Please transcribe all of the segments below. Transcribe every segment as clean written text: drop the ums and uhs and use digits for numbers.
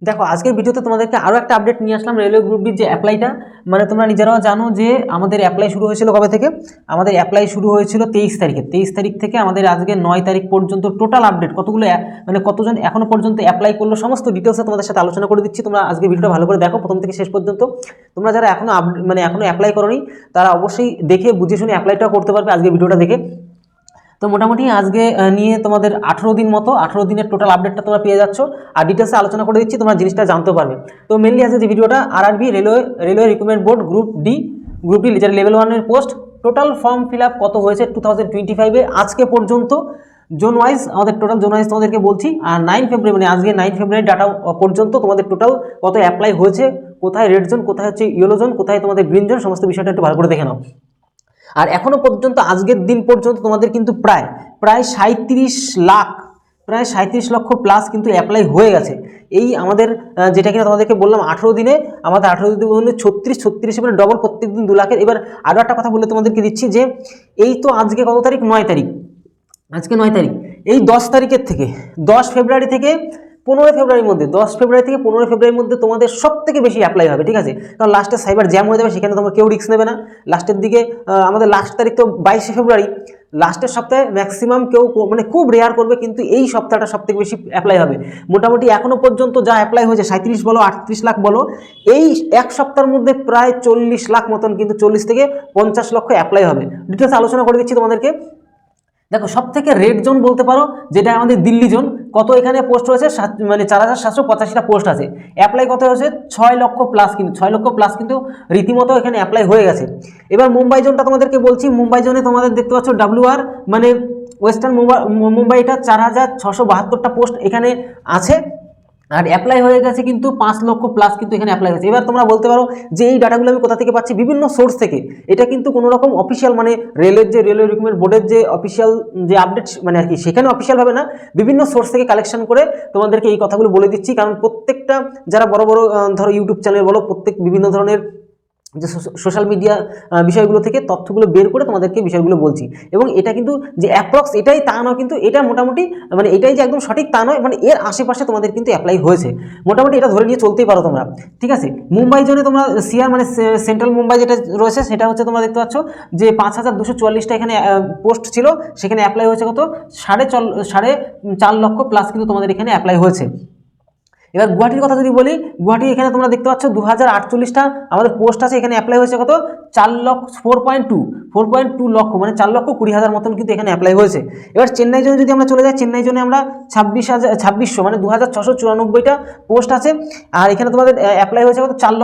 দেখো আজকের ভিডিওতে তোমাদেরকে আরও একটা আপডেট নিয়ে আসলাম রেলওয়ে গ্রুপ ডির যে অ্যাপ্লাইটা। মানে তোমরা নিজেরাও জানো যে আমাদের অ্যাপ্লাই শুরু হয়েছিল কবে থেকে। আমাদের অ্যাপ্লাই শুরু হয়েছিল 23 তারিখে। 23 তারিখ থেকে আমাদের আজকে 9 তারিখ পর্যন্ত টোটাল আপডেট কতগুলো মানে কতজন এখনো পর্যন্ত অ্যাপ্লাই করলো সমস্ত ডিটেলসে তোমাদের সাথে আলোচনা করে দিচ্ছি। তোমরা আজকে ভিডিওটা ভালো করে দেখো প্রথম থেকে শেষ পর্যন্ত। তোমরা যারা এখনো এখনো অ্যাপ্লাই করোনি তারা অবশ্যই দেখে বুঝে শুনে অ্যাপ্লাইটাও করতে পারবে আজকে ভিডিওটা দেখে। তো মোটামুটি আজকে নিয়ে তোমাদের 18 দিন মতো 18 দিনের টোটাল আপডেটটা তোমরা পেয়ে যাচ্ছ, আর ডিটেলসে আলোচনা করে দিচ্ছি, তোমরা জিনিসটা জানতে পারবে। তো মেনলি আজকে যে ভিডিওটা RRB railway recruitment board group D যেটা লেভেল 1-এর post, total form fill up কত হয়েছে 2025-এ আজকে পর্যন্ত জোন ওয়াইজ, আমাদের টোটাল জোন ওয়াইজ তোমাদেরকে বলছি। আর 9 ফেব্রুয়ারি মানে আজকে 9 ফেব্রুয়ারি ডাটা পর্যন্ত তোমাদের টোটাল কত অ্যাপ্লাই হয়েছে, কোথায় রেড জোন, কোথায় হচ্ছে ইয়েলো জোন, কোথায় তোমাদের গ্রিন জোন, সমস্ত বিষয়টা একটু ভালো করে দেখে নাও। আর এখনো পর্যন্ত আজকের দিন পর্যন্ত তোমাদের কিন্তু প্রায় 37 লাখ, প্রায় 37 লক্ষ প্লাস কিন্তু অ্যাপ্লাই হয়ে গেছে। এই আমাদের যেটা কিনা তোমাদেরকে বললাম 18 দিনে, আমাদের 18 দিনে হলে 36 মানে ডবল প্রত্যেক দিন 2 লাখের। এবার আরও একটা কথা বলে তোমাদেরকে দিচ্ছি যে এই তো আজকে কত তারিখ, 9 তারিখ, আজকে 9 তারিখ, এই 10 তারিখের থেকে 10 ফেব্রুয়ারি থেকে 15 ফেব্রুয়ারির মধ্যে, 10 ফেব্রুয়ারি থেকে 15 ফেব্রুয়ারির মধ্যে তোমাদের সব থেকে বেশি অ্যাপ্লাই হবে, ঠিক আছে? কারণ লাস্টে সাইবার জ্যাম হয়ে যাবে, সেখানে তোমরা কেউ রিস্ক নেবে না। লাস্টের দিকে আমাদের লাস্ট তারিখ তো 22 ফেব্রুয়ারি, লাস্টের সপ্তাহে ম্যাক্সিমাম কেউ মানে খুব রেয়ার করবে, কিন্তু এই সপ্তাহটা সব থেকে বেশি অ্যাপ্লাই হবে। মোটামুটি এখনও পর্যন্ত যা অ্যাপ্লাই হয়েছে 37 বলো 38 লাখ বলো, এই এক সপ্তাহের মধ্যে প্রায় 40 লাখ মতন, কিন্তু 40 থেকে 50 লক্ষ অ্যাপ্লাই হবে। ডিটেলস আলোচনা করে দিচ্ছি তোমাদেরকে। দেখো সব থেকে রেড জোন বলতে পারো যেটা আমাদের দিল্লি জোন, কত এখানে পোস্ট রয়েছে, মানে 4785টা পোস্ট আছে। অ্যাপ্লাই কত হয়েছে 6 লক্ষ প্লাস, কিন্তু 6 লক্ষ প্লাস কিন্তু রীতিমতো এখানে অ্যাপ্লাই হয়ে গেছে। এবার মুম্বাই জোনটা তোমাদেরকে বলছি। মুম্বাই জোনে তোমাদের দেখতে পাচ্ছ WR মানে ওয়েস্টার্ন মুম্বাইটা 4672টা পোস্ট এখানে আছে, আর অ্যাপ্লাই হয়ে গেছে কিন্তু 5 লক্ষ প্লাস কিন্তু এখানে অ্যাপ্লাই হয়েছে। এবার তোমরা বলতে পারো যে এই ডাটাগুলো আমি কোথা থেকে পাচ্ছি, বিভিন্ন সোর্স থেকে। এটা কিন্তু কোনো রকম অফিসিয়াল মানে রেলওয়ে রিক্রুটমেন্ট বোর্ডের যে অফিসিয়াল যে আপডেট মানে আর কি, সেখানে অফিসিয়াল হবে না, বিভিন্ন সোর্স থেকে কালেকশন করে তোমাদেরকে এই কথাগুলো বলে দিচ্ছি। কারণ প্রত্যেকটা যারা বড় বড় ধরো ইউটিউব চ্যানেল বলো, প্রত্যেক বিভিন্ন ধরনের যে সোশ্যাল মিডিয়া বিষয়গুলো থেকে তথ্যগুলো বের করে তোমাদেরকে বিষয়গুলো বলছি। এবং এটা কিন্তু যে অ্যাপ্রক্স এটাই তা নয়, কিন্তু এটা মোটামুটি মানে এটাই যে একদম সঠিক তা নয়, মানে এর আশেপাশে তোমাদের কিন্তু অ্যাপ্লাই হয়েছে। মোটামুটি এটা ধরে নিয়ে চলতেই পারো তোমরা, ঠিক আছে? মুম্বাই জোনে তোমরা সিআর মানে সেন্ট্রাল মুম্বাই যেটা রয়েছে, সেটা হচ্ছে তোমরা দেখতে পাচ্ছ যে 5244টা এখানে পোস্ট ছিল, সেখানে অ্যাপ্লাই হয়েছে কত 4.5 লক্ষ প্লাস কিন্তু তোমাদের এখানে অ্যাপ্লাই হয়েছে। এবার গুয়াহাটির কথা যদি বলি, গুয়াহাটি এখানে তোমরা দেখতে পাচ্ছ 2048টা আমাদের পোস্ট আছে, এখানে অ্যাপ্লাই হয়েছে কত 4.2 লক্ষ মানে 4,20,000 মতন কিন্তু এখানে অ্যাপ্লাই হয়েছে। এবার চেন্নাই জোনে যদি আমরা চলে যাই, চেন্নাই জোনে আমরা 2600 মানে 2694টা পোস্ট আছে, আর এখানে তোমাদের অ্যাপ্লাই হয়েছে কত 4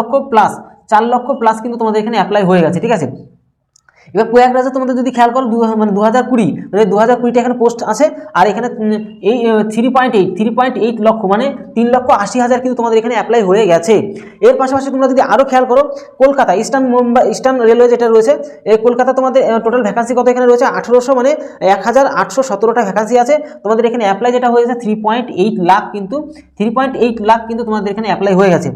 লক্ষ প্লাস কিন্তু তোমাদের এখানে অ্যাপ্লাই হয়ে গেছে, ঠিক আছে? এবার প্রয়াগরাজে তোমাদের যদি খেয়াল করো মানে 2020 মানে 2020টা এখানে পোস্ট আছে, আর এখানে এই 3.8 লক্ষ মানে 3,80,000 কিন্তু তোমাদের এখানে অ্যাপ্লাই হয়ে গেছে। এর পাশাপাশি তোমরা যদি আরও খেয়াল করো, কলকাতা ইস্টার্ন রেলওয়ে যেটা রয়েছে, এই কলকাতা তোমাদের টোটাল ভ্যাকান্সি কত এখানে রয়েছে 1800 মানে 1817টা ভ্যাকান্সি আছে। তোমাদের এখানে অ্যাপ্লাই যেটা হয়েছে 3.8 লাখ, কিন্তু 3.8 লাখ কিন্তু তোমাদের এখানে অ্যাপ্লাই হয়ে গেছে।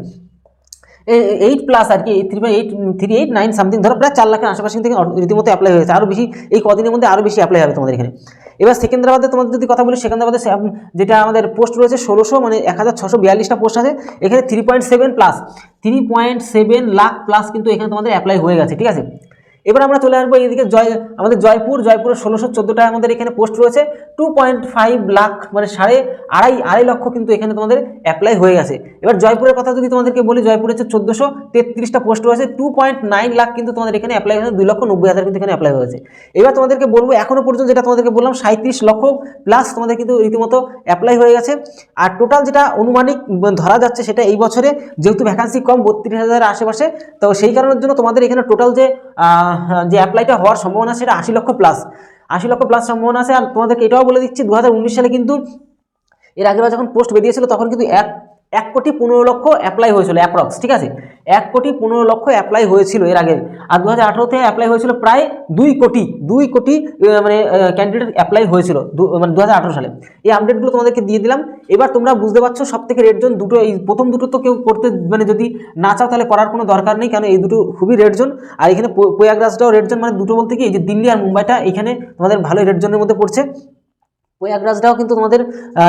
8 প্লাস আর কি 3.89 সামথিং, ধরো প্রায় 4 লাখের আশেপাশে থেকে রীতিমতো অ্যাপ্লাই হয়েছে। আরও বেশি এই কদিনের মধ্যে আরও বেশি অ্যাপ্লাই হবে তোমাদের এখানে। এবার সেকেন্দ্রাবাদে তোমাদের যদি কথা বলি, সেকেন্দ্রাবাদে যেটা আমাদের পোস্ট রয়েছে 1600 মানে 1642টা পোস্ট আছে, এখানে 3.7 লাখ প্লাস কিন্তু এখানে তোমাদের অ্যাপ্লাই হয়ে গেছে, ঠিক আছে? এবার আমরা চলে আসবো এইদিকে আমাদের জয়পুরের 1614টা আমাদের এখানে পোস্ট রয়েছে, 2.5 লাখ মানে আড়াই লক্ষ কিন্তু এখানে তোমাদের অ্যাপ্লাই হয়ে গেছে। এবার জয়পুরের কথা যদি তোমাদেরকে বলি, জয়পুরে হচ্ছে 1433টা পোস্ট রয়েছে, 2.9 লাখ কিন্তু তোমাদের এখানে অ্যাপ্লাই হয়েছে, 2,90,000 কিন্তু এখানে অ্যাপ্লাই হয়েছে। এবার তোমাদেরকে বলবো এখনো পর্যন্ত যেটা তোমাদেরকে বললাম 37 লক্ষ প্লাস তোমাদের কিন্তু রীতিমতো অ্যাপ্লাই হয়ে গেছে। আর টোটাল যেটা অনুমানিক ধরা যাচ্ছে, সেটা এই বছরে যেহেতু ভ্যাকান্সি কম 32,000 আশেপাশে, তো সেই কারণের জন্য তোমাদের এখানে টোটাল যে অ্যাপ্লাইটা হওয়ার সম্ভাবনা সেটা 80 লক্ষ প্লাস সম্ভাবনা আছে। আর তোমাদেরকে এটাও বলে দিচ্ছি 2019 সালে কিন্তু এর আগেবার যখন পোস্ট বেরিয়েছিল তখন কিন্তু 1,15,00,000 অ্যাপ্লাই হয়েছিল অ্যাপ্রক্স, ঠিক আছে? 1,15,00,000 অ্যাপ্লাই হয়েছিল এর আগে। আর 2018তে অ্যাপ্লাই হয়েছিল প্রায় 2 কোটি মানে ক্যান্ডিডেট অ্যাপ্লাই হয়েছিল মানে 2018 সালে। এই আপডেটগুলো তোমাদেরকে দিয়ে দিলাম। এবার তোমরা বুঝতে পারছো সব থেকে রেড জোন দুটো, এই প্রথম দুটো তো কেউ করতে মানে যদি না চাও তাহলে করার কোনো দরকার নেই, কারণ এই দুটো খুবই রেড জোন। আর এখানে প্রয়াগরাজটাও রেড জোন, মানে দুটো বলতে কি এই যে দিল্লি আর মুম্বাইটা এখানে তোমাদের ভালোই রেড জোনের মধ্যে পড়ছে। প্রয়াগরাজটাও কিন্তু তোমাদের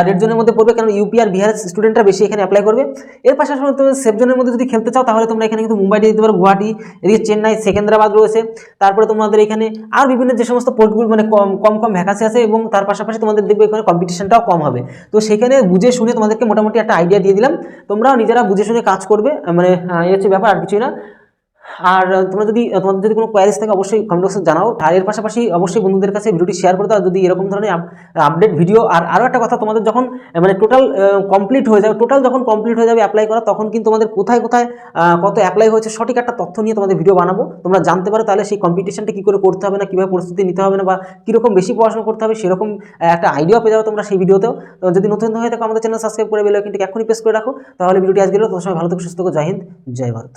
রেড জোনের মধ্যে পড়বে, কারণ ইউপি আর বিহারের স্টুডেন্টরা বেশি এখানে অ্যাপ্লাই করবে। এর পাশাপাশি তুমি সেফ জোনের মধ্যে যদি খেলতে চাও তাহলে তোমরা এখানে কিন্তু মুম্বাইতে দিতে পারো, গুয়াহাটি, এদিকে চেন্নাই, সেকেন্দ্রাবাদ রয়েছে। তারপরে তোমাদের এখানে আর বিভিন্ন যে সমস্ত পোস্টগুলো মানে কম ভ্যাকান্সি আছে, এবং তার পাশাপাশি তোমাদের দেখবে এখানে কম্পিটিশনটাও কম হবে। তো সেখানে বুঝে শুনে তোমাদেরকে মোটামুটি একটা আইডিয়া দিয়ে দিলাম, তোমরাও নিজেরা বুঝে শুনে কাজ করবে, মানে এই হচ্ছে ব্যাপার, আর কিছুই না। আর তোমাদের যদি কোনো কোয়ারিজ থাকে অবশ্যই কমেন্ট বক্সে জানাও। আর এর পাশাপাশি অবশ্যই বন্ধুদের কাছে ভিডিওটি শেয়ার করে দাও যদি এরকম ধরনের আপডেট ভিডিও। আর আরও একটা কথা, তোমাদের যখন মানে টোটাল কমপ্লিট হয়ে যাবে অ্যাপ্লাই করা, তখন কিন্তু তোমাদের কোথায় কত অ্যাপ্লাই হয়েছে সঠিক একটা তথ্য নিয়ে তোমাদের ভিডিও বানাবো, তোমরা জানতে পারো তাহলে সেই কম্পিটিশনটা কী করে করতে হবে না, কীভাবে প্রস্তুতি নিতে হবে না, বা কীরকম বেশি পড়াশোনা করতে হবে সেরকম একটা আইডিয়া পেয়ে যাবে তোমরা সেই ভিডিওতেও। তো যদি নতুন হয়ে থাকো আমাদের চ্যানেল সাবস্ক্রাইব করে বেল আইকনটি এখনই প্রেস করে রাখো। তাহলে ভিডিওটি আজকে তোমার সবাই ভালো থেকো, সুস্থ থেকো, জয় হিন্দ, জয় ভারত।